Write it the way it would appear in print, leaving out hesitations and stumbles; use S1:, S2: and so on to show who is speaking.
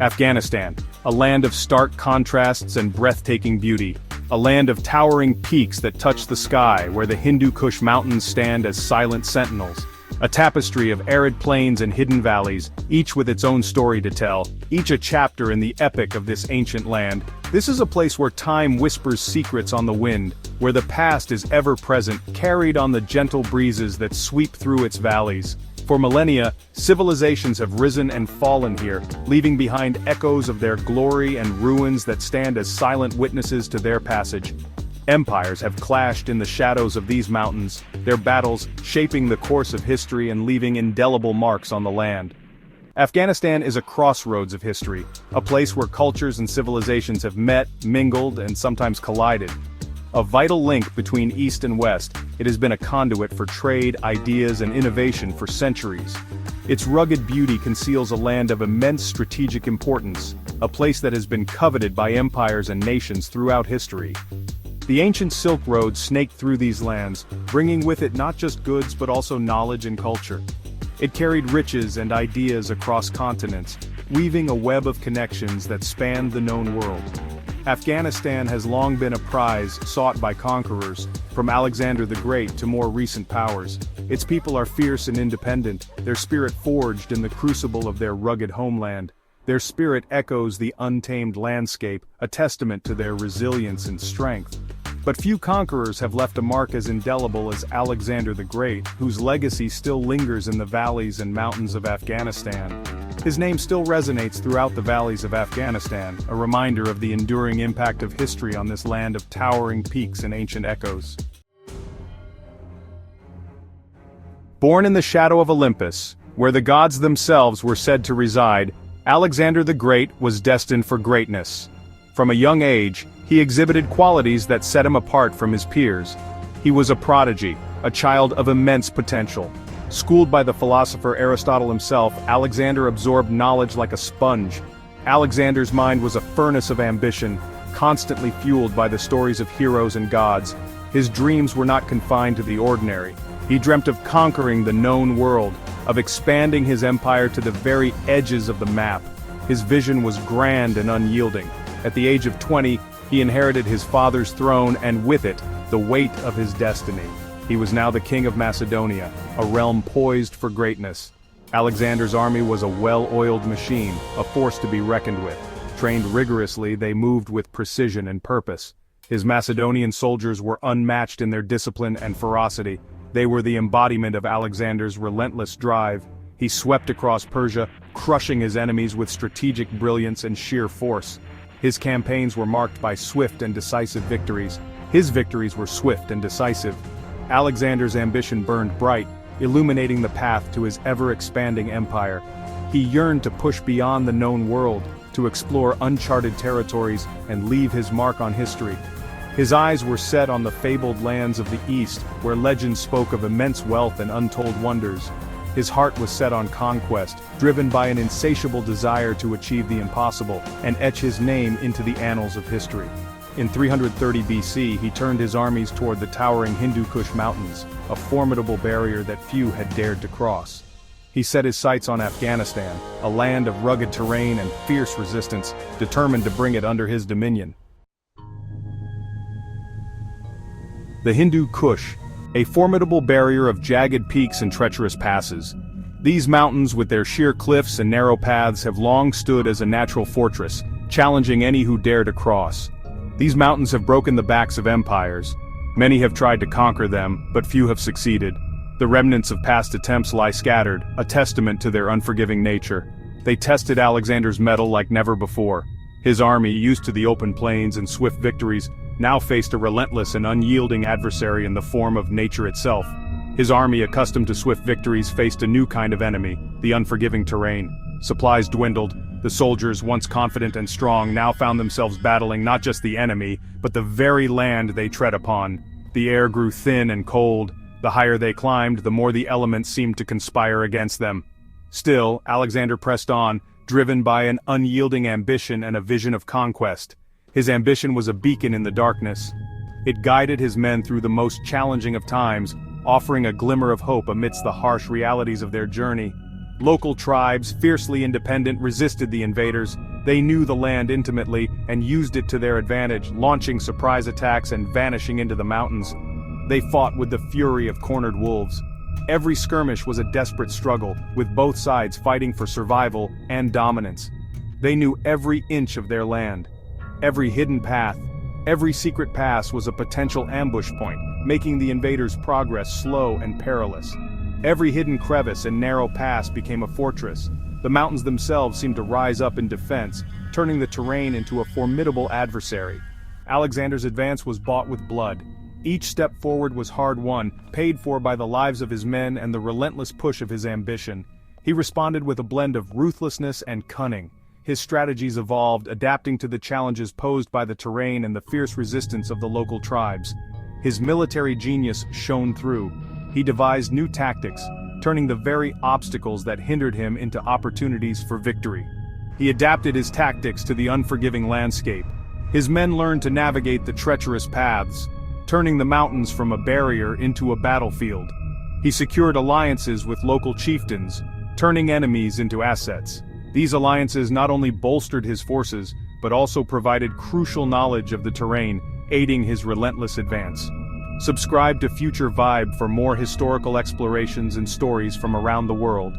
S1: Afghanistan, a land of stark contrasts and breathtaking beauty. A land of towering peaks that touch the sky, where the Hindu Kush mountains stand as silent sentinels. A tapestry of arid plains and hidden valleys, each with its own story to tell, each a chapter in the epic of this ancient land. This is a place where time whispers secrets on the wind, where the past is ever present, carried on the gentle breezes that sweep through its valleys. For millennia, civilizations have risen and fallen here, leaving behind echoes of their glory and ruins that stand as silent witnesses to their passage. Empires have clashed in the shadows of these mountains, their battles shaping the course of history and leaving indelible marks on the land. Afghanistan is a crossroads of history, a place where cultures and civilizations have met, mingled, and sometimes collided. A vital link between East and West, it has been a conduit for trade, ideas, and innovation for centuries. Its rugged beauty conceals a land of immense strategic importance, a place that has been coveted by empires and nations throughout history. The ancient Silk Road snaked through these lands, bringing with it not just goods but also knowledge and culture. It carried riches and ideas across continents, weaving a web of connections that spanned the known world. Afghanistan has long been a prize sought by conquerors, from Alexander the Great to more recent powers. Its people are fierce and independent, their spirit forged in the crucible of their rugged homeland. Their spirit echoes the untamed landscape, a testament to their resilience and strength. But few conquerors have left a mark as indelible as Alexander the Great, whose legacy still lingers in the valleys and mountains of Afghanistan. His name still resonates throughout the valleys of Afghanistan, a reminder of the enduring impact of history on this land of towering peaks and ancient echoes. Born in the shadow of Olympus, where the gods themselves were said to reside, Alexander the Great was destined for greatness. From a young age, he exhibited qualities that set him apart from his peers. He was a prodigy, a child of immense potential. Schooled by the philosopher Aristotle himself, Alexander absorbed knowledge like a sponge. Alexander's mind was a furnace of ambition, constantly fueled by the stories of heroes and gods. His dreams were not confined to the ordinary. He dreamt of conquering the known world, of expanding his empire to the very edges of the map. His vision was grand and unyielding. At the age of 20, he inherited his father's throne and with it, the weight of his destiny. He was now the king of Macedonia, a realm poised for greatness. Alexander's army was a well-oiled machine, a force to be reckoned with. Trained rigorously, they moved with precision and purpose. His Macedonian soldiers were unmatched in their discipline and ferocity. They were the embodiment of Alexander's relentless drive. He swept across Persia, crushing his enemies with strategic brilliance and sheer force. His campaigns were marked by swift and decisive victories. His victories were swift and decisive. Alexander's ambition burned bright, illuminating the path to his ever-expanding empire. He yearned to push beyond the known world, to explore uncharted territories and leave his mark on history. His eyes were set on the fabled lands of the East, where legends spoke of immense wealth and untold wonders. His heart was set on conquest, driven by an insatiable desire to achieve the impossible and etch his name into the annals of history. In 330 BC, he turned his armies toward the towering Hindu Kush mountains, a formidable barrier that few had dared to cross. He set his sights on Afghanistan, a land of rugged terrain and fierce resistance, determined to bring it under his dominion. The Hindu Kush, a formidable barrier of jagged peaks and treacherous passes. These mountains, with their sheer cliffs and narrow paths, have long stood as a natural fortress, challenging any who dare to cross. These mountains have broken the backs of empires. Many have tried to conquer them, but few have succeeded. The remnants of past attempts lie scattered, a testament to their unforgiving nature. They tested Alexander's mettle like never before. His army, used to the open plains and swift victories, now faced a relentless and unyielding adversary in the form of nature itself. His army, accustomed to swift victories, faced a new kind of enemy, the unforgiving terrain. Supplies dwindled. The soldiers, once confident and strong, now found themselves battling not just the enemy, but the very land they tread upon. The air grew thin and cold. The higher they climbed, the more the elements seemed to conspire against them. Still, Alexander pressed on, driven by an unyielding ambition and a vision of conquest. His ambition was a beacon in the darkness. It guided his men through the most challenging of times, offering a glimmer of hope amidst the harsh realities of their journey. Local tribes, fiercely independent, resisted the invaders. They knew the land intimately and used it to their advantage, launching surprise attacks and vanishing into the mountains. They fought with the fury of cornered wolves. Every skirmish was a desperate struggle, with both sides fighting for survival and dominance. They knew every inch of their land. Every hidden path, every secret pass was a potential ambush point, making the invaders' progress slow and perilous. Every hidden crevice and narrow pass became a fortress. The mountains themselves seemed to rise up in defense, turning the terrain into a formidable adversary. Alexander's advance was bought with blood. Each step forward was hard-won, paid for by the lives of his men and the relentless push of his ambition. He responded with a blend of ruthlessness and cunning. His strategies evolved, adapting to the challenges posed by the terrain and the fierce resistance of the local tribes. His military genius shone through. He devised new tactics, turning the very obstacles that hindered him into opportunities for victory. He adapted his tactics to the unforgiving landscape. His men learned to navigate the treacherous paths, turning the mountains from a barrier into a battlefield. He secured alliances with local chieftains, turning enemies into assets. These alliances not only bolstered his forces, but also provided crucial knowledge of the terrain, aiding his relentless advance. Subscribe to Future Vibe for more historical explorations and stories from around the world.